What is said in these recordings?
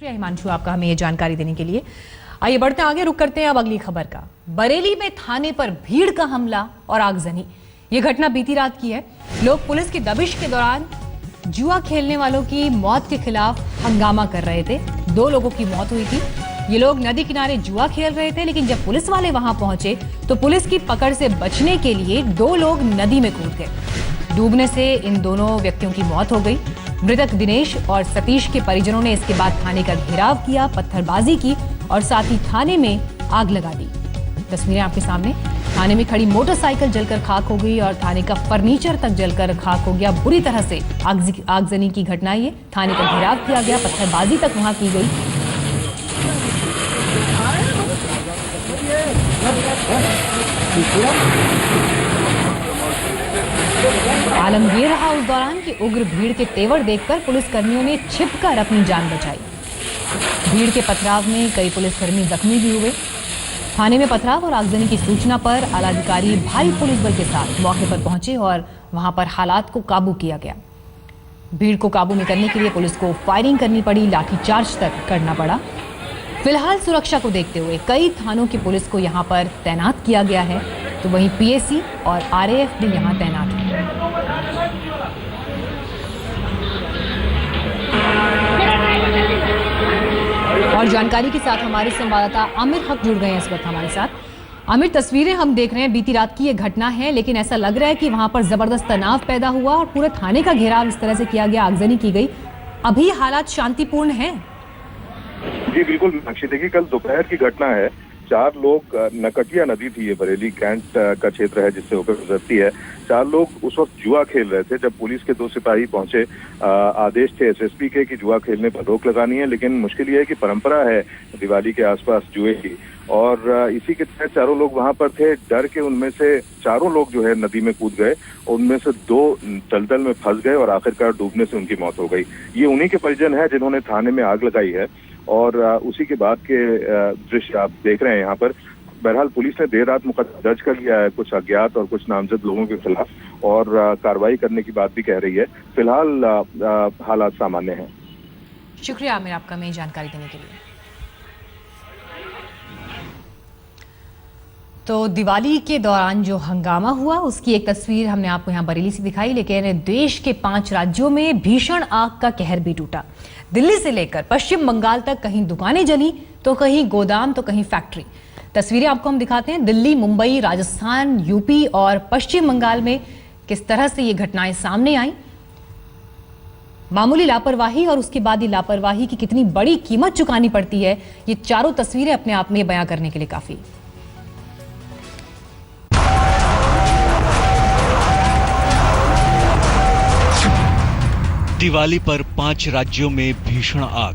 शुक्रिया हिमांशु आपका हमें ये जानकारी देने के लिए। आइए बढ़ते आगे, रुक करते हैं अब अगली खबर का। बरेली में थाने पर भीड़ का हमला और आगजनी। ये घटना बीती रात की है। लोग पुलिस की दबिश के दौरान जुआ खेलने वालों की मौत के खिलाफ हंगामा कर रहे थे। 2 लोगों की मौत हुई थी। ये लोग नदी किनारे जुआ खेल रहे थे, लेकिन जब पुलिस वाले वहां पहुंचे तो पुलिस की पकड़ से बचने के लिए 2 लोग नदी में कूद गए। डूबने से इन दोनों व्यक्तियों की मौत हो गई। मृतक दिनेश और सतीश के परिजनों ने इसके बाद थाने का घेराव किया, पत्थरबाजी की और साथ ही थाने में आग लगा दी। तस्वीरें आपके सामने। थाने में खड़ी मोटरसाइकिल जलकर खाक हो गई और थाने का फर्नीचर तक जलकर खाक हो गया। बुरी तरह से आगजनी की घटना ये। थाने का घेराव किया गया, पत्थरबाजी तक वहां की गई। आलम ये रहा उस दौरान कि उग्र भीड़ के तेवर देखकर पुलिसकर्मियों ने छिपकर अपनी जान बचाई। भीड़ के पथराव में कई पुलिसकर्मी जख्मी भी हुए। थाने में पथराव और आगजनी की सूचना पर आलाधिकारी भारी पुलिस बल के साथ मौके पर पहुंचे और वहां पर हालात को काबू किया गया। भीड़ को काबू में करने के लिए पुलिस को फायरिंग करनी पड़ी, लाठीचार्ज तक करना पड़ा। फिलहाल सुरक्षा को देखते हुए कई थानों की पुलिस को यहां पर तैनात किया गया है, तो वहीं पीएसी और आरएएफ भी यहां तैनात है। और जानकारी के साथ हमारे संवाददाता आमिर हक जुड़ गए हैं इस वक्त हमारे साथ। आमिर, तस्वीरें हम देख रहे हैं, बीती रात की ये घटना है, लेकिन ऐसा लग रहा है कि वहां पर जबरदस्त तनाव पैदा हुआ और पूरे थाने का घेराव इस तरह से किया गया, आगजनी की गई। अभी हालात शांतिपूर्ण हैं? जी बिल्कुल मीनाक्षी, देखिए कल दोपहर की घटना है। 4 लोग, नकटिया नदी थी ये, बरेली कैंट का क्षेत्र है जिससे होकर गुजरती है। 4 लोग उस वक्त जुआ खेल रहे थे जब पुलिस के 2 सिपाही पहुंचे। आदेश थे एसएसपी के कि जुआ खेलने पर रोक लगानी है, लेकिन मुश्किल ये है कि परंपरा है दिवाली के आसपास जुए की, और इसी के तहत 4 लोग वहां पर थे। डर के उनमें से 4 लोग जो है नदी में कूद गए, उनमें से 2 दलदल में फंस गए और आखिरकार डूबने से उनकी मौत हो गई। ये उन्हीं के परिजन है जिन्होंने थाने में आग लगाई है और उसी के बाद के दृश्य आप देख रहे हैं यहाँ पर। बहरहाल पुलिस ने देर रात मुकदमा दर्ज कर लिया है कुछ अज्ञात और कुछ नामजद लोगों के खिलाफ, और कार्रवाई करने की बात भी कह रही है। फिलहाल हालात सामान्य हैं। शुक्रिया आमिर आपका हमें जानकारी देने के लिए। तो दिवाली के दौरान जो हंगामा हुआ उसकी एक तस्वीर हमने आपको यहाँ बरेली से दिखाई, लेकिन देश के 5 राज्यों में भीषण आग का कहर भी टूटा। दिल्ली से लेकर पश्चिम बंगाल तक कहीं दुकानें जली तो कहीं गोदाम तो कहीं फैक्ट्री। तस्वीरें आपको हम दिखाते हैं। दिल्ली, मुंबई, राजस्थान, यूपी और पश्चिम बंगाल में किस तरह से ये घटनाएं सामने आई। मामूली लापरवाही और उसके बाद ये लापरवाही की कितनी बड़ी कीमत चुकानी पड़ती है, ये चारों तस्वीरें अपने आप में बयां करने के लिए काफी। दिवाली पर 5 राज्यों में भीषण आग।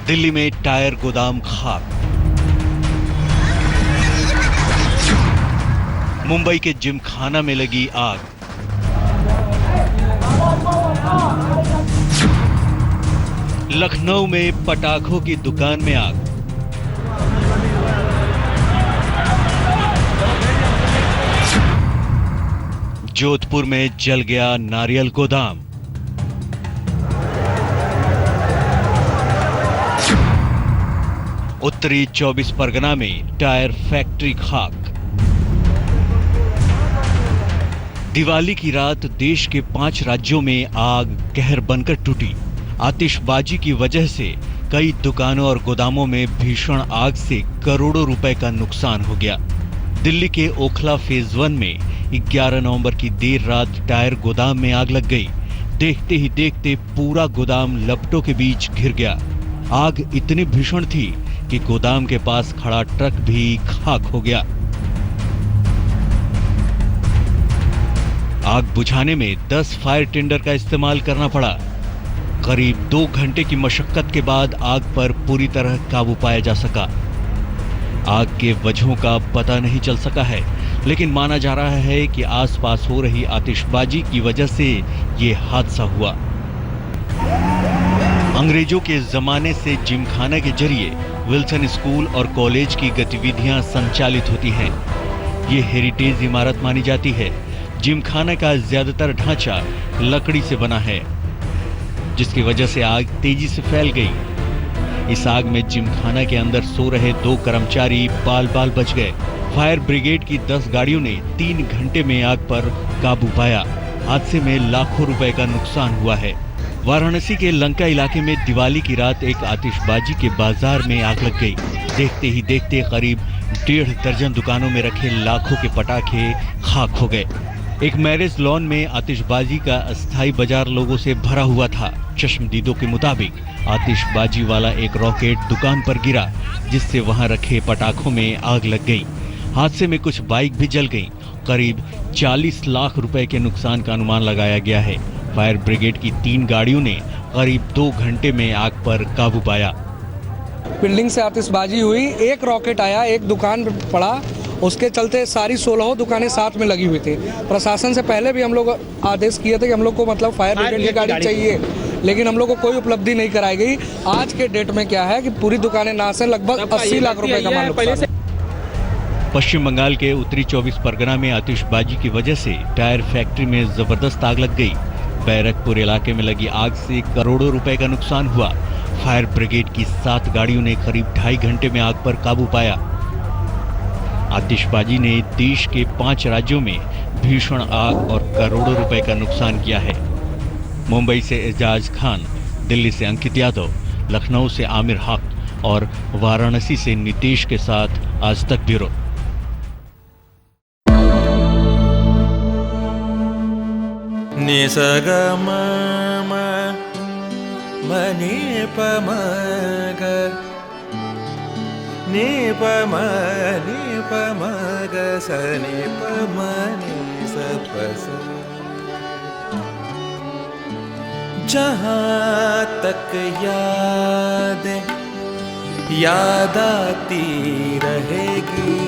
दिल्ली में टायर गोदाम खाक। मुंबई के जिमखाना में लगी आग। लखनऊ में पटाखों की दुकान में आग। जोधपुर में जल गया नारियल गोदाम। उत्तरी 24 परगना में टायर फैक्ट्री खाक। दिवाली की रात देश के 5 राज्यों में आग कहर बनकर टूटी। आतिशबाजी की वजह से कई दुकानों और गोदामों में भीषण आग से करोड़ों रुपए का नुकसान हो गया। दिल्ली के ओखला फेज 1 में 11 नवंबर की देर रात टायर गोदाम में आग लग गई। देखते ही देखते पूरा गोदाम लपटों के बीच घिर गया। आग इतनी भीषण थी कि गोदाम के पास खड़ा ट्रक भी खाक हो गया। आग बुझाने में 10 फायर टेंडर का इस्तेमाल करना पड़ा। करीब 2 घंटे की मशक्कत के बाद आग पर पूरी तरह काबू पाया जा सका। आग के वजहों का पता नहीं चल सका है, लेकिन माना जा रहा है कि आसपास हो रही आतिशबाजी की वजह से ये हादसा हुआ। अंग्रेजों के जमाने से जिमखाना के जरिए विल्सन स्कूल और कॉलेज की गतिविधियां संचालित होती हैं। ये हेरिटेज इमारत मानी जाती है, जिमखाना का ज्यादातर ढांचा लकड़ी से बना है, जिसकी वजह से आग तेजी से फैल गई। इस आग में जिमखाना के अंदर सो रहे 2 कर्मचारी बाल बाल बच गए। फायर ब्रिगेड की 10 गाड़ियों ने 3 घंटे में आग पर काबू पाया। हादसे में लाखों रुपए का नुकसान हुआ है। वाराणसी के लंका इलाके में दिवाली की रात एक आतिशबाजी के बाजार में आग लग गई। देखते ही देखते करीब 1.5 दर्जन दुकानों में रखे लाखों के पटाखे खाक हो गए। एक मैरिज लॉन में आतिशबाजी का अस्थायी बाजार लोगों से भरा हुआ था। चश्मदीदों के मुताबिक आतिशबाजी वाला एक रॉकेट दुकान पर गिरा, जिससे वहां रखे पटाखों में आग लग गई। हादसे में कुछ बाइक भी जल गईं। करीब 40 लाख रुपए के नुकसान का अनुमान लगाया गया है। फायर ब्रिगेड की 3 गाड़ियों ने करीब 2 घंटे में आग पर काबू पाया। बिल्डिंग से आतिशबाजी हुई, एक रॉकेट आया, एक दुकान पे पड़ा, उसके चलते सारी 16 दुकानें साथ में लगी हुई थी। प्रशासन से पहले भी हम लोग आदेश किए थे कि हम लोग को मतलब फायर ब्रिगेड की गाड़ी चाहिए, लेकिन हम लोग को कोई उपलब्धि नहीं कराई गई। आज के डेट में क्या है कि पूरी दुकानें नाश हैं, लगभग 80 लाख रुपए का माल नुकसान है। पश्चिम बंगाल के उत्तरी 24 परगना में आतिशबाजी की वजह से टायर फैक्ट्री में जबरदस्त आग लग गई। बैरकपुर इलाके में लगी आग से करोड़ों रुपए का नुकसान हुआ। फायर ब्रिगेड की 7 गाड़ियों ने करीब 2.5 घंटे में आग पर काबू पाया। आतिशबाजी ने देश के 5 राज्यों में भीषण आग और करोड़ों रुपए का नुकसान किया है। मुंबई से एजाज खान, दिल्ली से अंकित यादव, लखनऊ से आमिर हक और वाराणसी से नितेश के साथ आज तक ब्यूरो। निसग म नि प म ग नि प म ग स नि प म नि स प स। जहाँ तक याद आती रहेगी